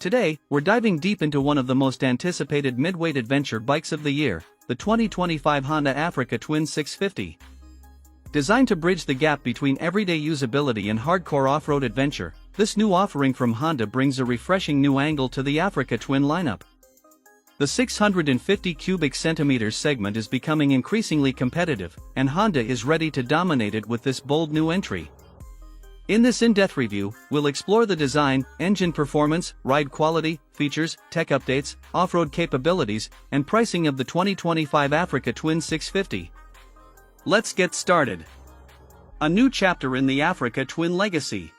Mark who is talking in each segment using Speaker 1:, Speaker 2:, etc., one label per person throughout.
Speaker 1: Today, we're diving deep into one of the most anticipated midweight adventure bikes of the year, the 2025 Honda Africa Twin 650. Designed to bridge the gap between everyday usability and hardcore off-road adventure, this new offering from Honda brings a refreshing new angle to the Africa Twin lineup. The 650 cubic centimeters segment is becoming increasingly competitive, and Honda is ready to dominate it with this bold new entry. In this in-depth review, we'll explore the design, engine performance, ride quality, features, tech updates, off-road capabilities, and pricing of the 2025 Africa Twin 650. Let's get started. A new chapter in the Africa Twin legacy.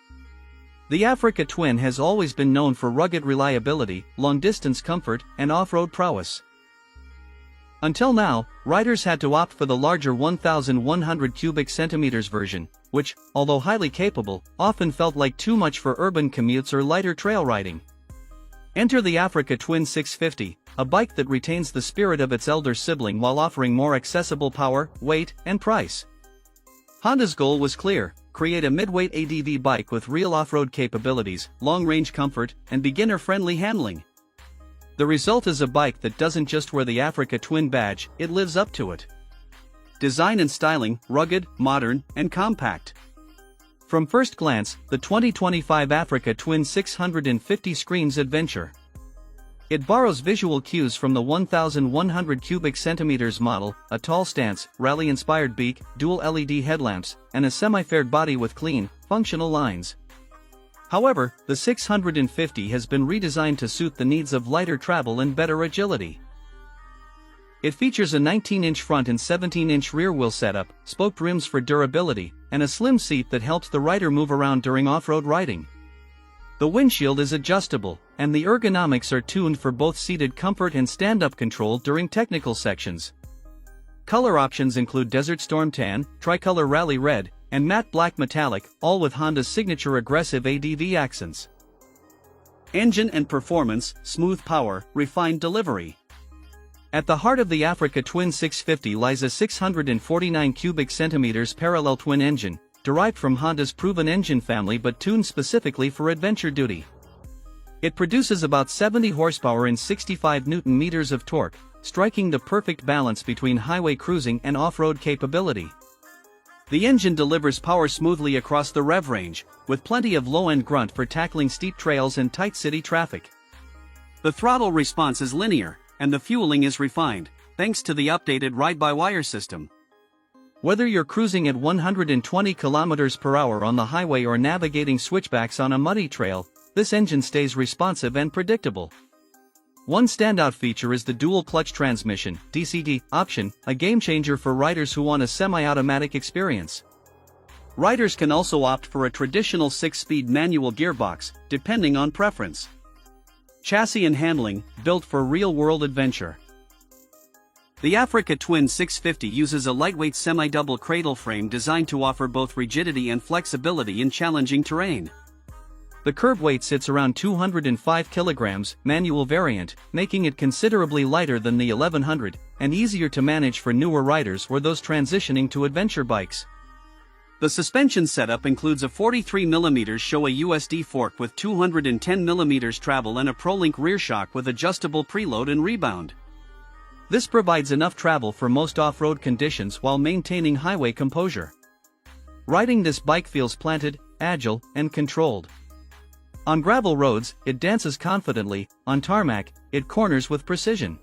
Speaker 1: The Africa Twin has always been known for rugged reliability, long-distance comfort, and off-road prowess. Until now, riders had to opt for the larger 1,100 cubic centimeters version, which, although highly capable, often felt like too much for urban commutes or lighter trail riding. Enter the Africa Twin 650, a bike that retains the spirit of its elder sibling while offering more accessible power, weight, and price. Honda's goal was clear: create a midweight ADV bike with real off-road capabilities, long-range comfort, and beginner-friendly handling. The result is a bike that doesn't just wear the Africa Twin badge, it lives up to it. Design and styling: rugged, modern, and compact. From first glance, the 2025 Africa Twin 650 screams adventure. It borrows visual cues from the 1,100 cubic centimeters model, a tall stance, rally-inspired beak, dual LED headlamps, and a semi-faired body with clean, functional lines. However, the 650 has been redesigned to suit the needs of lighter travel and better agility. It features a 19-inch front and 17-inch rear wheel setup, spoked rims for durability, and a slim seat that helps the rider move around during off-road riding. The windshield is adjustable, and the ergonomics are tuned for both seated comfort and stand-up control during technical sections. Color options include Desert Storm Tan, Tricolor Rally Red, and Matte Black Metallic, all with Honda's signature aggressive ADV accents. Engine and performance: smooth power, refined delivery. At the heart of the Africa Twin 650 lies a 649 cubic centimeters parallel twin engine, derived from Honda's proven engine family but tuned specifically for adventure duty. It produces about 70 horsepower and 65 Nm of torque, striking the perfect balance between highway cruising and off-road capability. The engine delivers power smoothly across the rev range, with plenty of low-end grunt for tackling steep trails and tight city traffic. The throttle response is linear, and the fueling is refined, thanks to the updated ride-by-wire system. Whether you're cruising at 120 km per hour on the highway or navigating switchbacks on a muddy trail, this engine stays responsive and predictable. One standout feature is the dual-clutch transmission (DCT) option, a game-changer for riders who want a semi-automatic experience. Riders can also opt for a traditional 6-speed manual gearbox, depending on preference. Chassis and handling: built for real-world adventure. The Africa Twin 650 uses a lightweight semi-double cradle frame designed to offer both rigidity and flexibility in challenging terrain. The curb weight sits around 205 kilograms, manual variant, making it considerably lighter than the 1100, and easier to manage for newer riders or those transitioning to adventure bikes. The suspension setup includes a 43mm Showa USD fork with 210mm travel and a ProLink rear shock with adjustable preload and rebound. This provides enough travel for most off-road conditions while maintaining highway composure. Riding this bike feels planted, agile, and controlled. On gravel roads, it dances confidently; on tarmac, it corners with precision.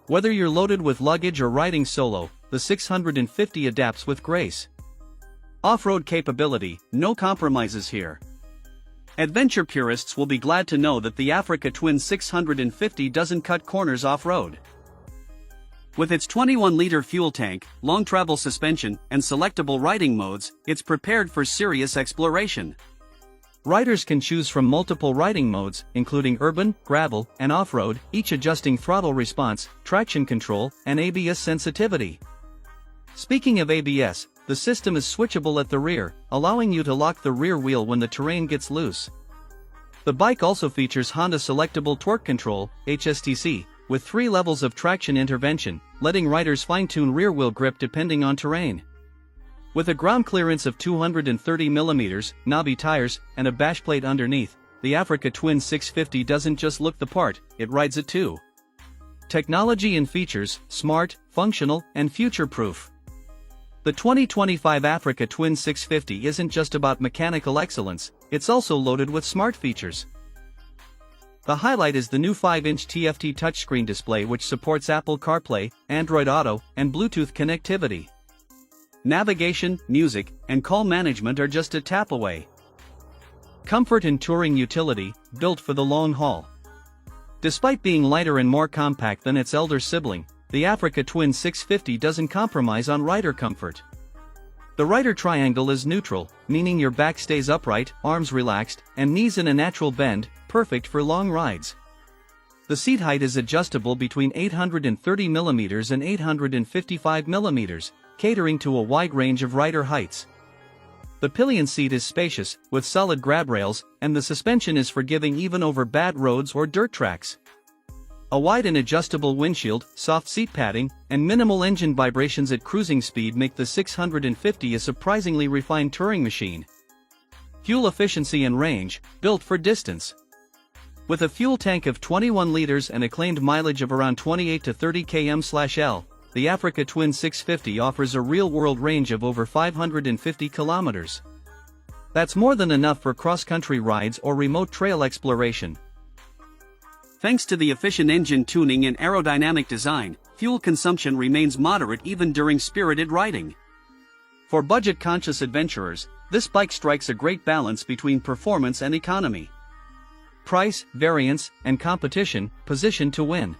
Speaker 1: Whether you're loaded with luggage or riding solo, the 650 adapts with grace. Off-road capability: no compromises here. Adventure purists will be glad to know that the Africa Twin 650 doesn't cut corners off-road. With its 21-liter fuel tank, long travel suspension, and selectable riding modes, it's prepared for serious exploration. Riders can choose from multiple riding modes, including urban, gravel, and off-road, each adjusting throttle response, traction control, and ABS sensitivity. Speaking of ABS, the system is switchable at the rear, allowing you to lock the rear wheel when the terrain gets loose. The bike also features Honda Selectable Torque Control, HSTC, with 3 levels of traction intervention, letting riders fine-tune rear-wheel grip depending on terrain. With a ground clearance of 230 mm, knobby tires, and a bash plate underneath, the Africa Twin 650 doesn't just look the part, it rides it too. Technology and features: smart, functional, and future-proof. The 2025 Africa Twin 650 isn't just about mechanical excellence, it's also loaded with smart features. The highlight is the new 5-inch TFT touchscreen display, which supports Apple CarPlay, Android Auto, and Bluetooth connectivity. Navigation, music, and call management are just a tap away. Comfort and touring utility, built for the long haul. Despite being lighter and more compact than its elder sibling, the Africa Twin 650 doesn't compromise on rider comfort. The rider triangle is neutral, meaning your back stays upright, arms relaxed, and knees in a natural bend, perfect for long rides. The seat height is adjustable between 830mm and 855mm, catering to a wide range of rider heights. The pillion seat is spacious, with solid grab rails, and the suspension is forgiving even over bad roads or dirt tracks. A wide and adjustable windshield, soft seat padding, and minimal engine vibrations at cruising speed make the 650 a surprisingly refined touring machine. Fuel efficiency and range, built for distance. With a fuel tank of 21 liters and a claimed mileage of around 28 to 30 km/L, the Africa Twin 650 offers a real-world range of over 550 kilometers. That's more than enough for cross-country rides or remote trail exploration. Thanks to the efficient engine tuning and aerodynamic design, fuel consumption remains moderate even during spirited riding. For budget-conscious adventurers, this bike strikes a great balance between performance and economy. Price, variance, and competition, positioned to win.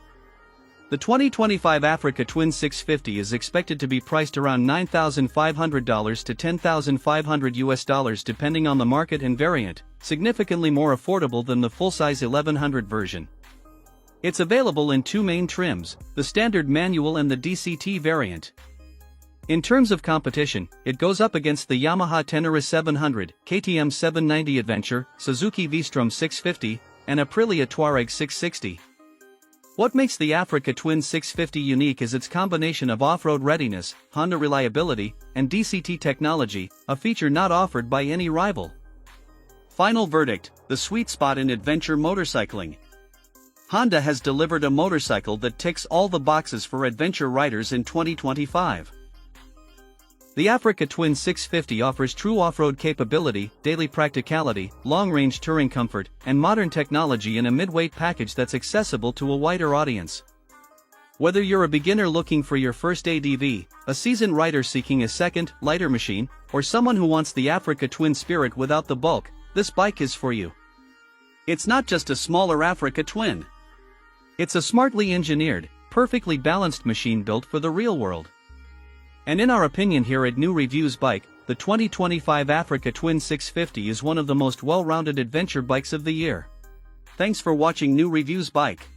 Speaker 1: The 2025 Africa Twin 650 is expected to be priced around $9,500 to $10,500 depending on the market and variant, significantly more affordable than the full-size 1100 version. It's available in two main trims, the standard manual and the DCT variant. In terms of competition, it goes up against the Yamaha Tenere 700, KTM 790 Adventure, Suzuki V-Strom 650, and Aprilia Touareg 660. What makes the Africa Twin 650 unique is its combination of off-road readiness, Honda reliability, and DCT technology, a feature not offered by any rival. Final verdict: the sweet spot in adventure motorcycling. Honda has delivered a motorcycle that ticks all the boxes for adventure riders in 2025. The Africa Twin 650 offers true off-road capability, daily practicality, long-range touring comfort, and modern technology in a mid-weight package that's accessible to a wider audience. Whether you're a beginner looking for your first ADV, a seasoned rider seeking a second, lighter machine, or someone who wants the Africa Twin spirit without the bulk, this bike is for you. It's not just a smaller Africa Twin. It's a smartly engineered, perfectly balanced machine built for the real world. And in our opinion here at New Reviews Bike, the 2025 Africa Twin 650 is one of the most well-rounded adventure bikes of the year. Thanks for watching New Reviews Bike.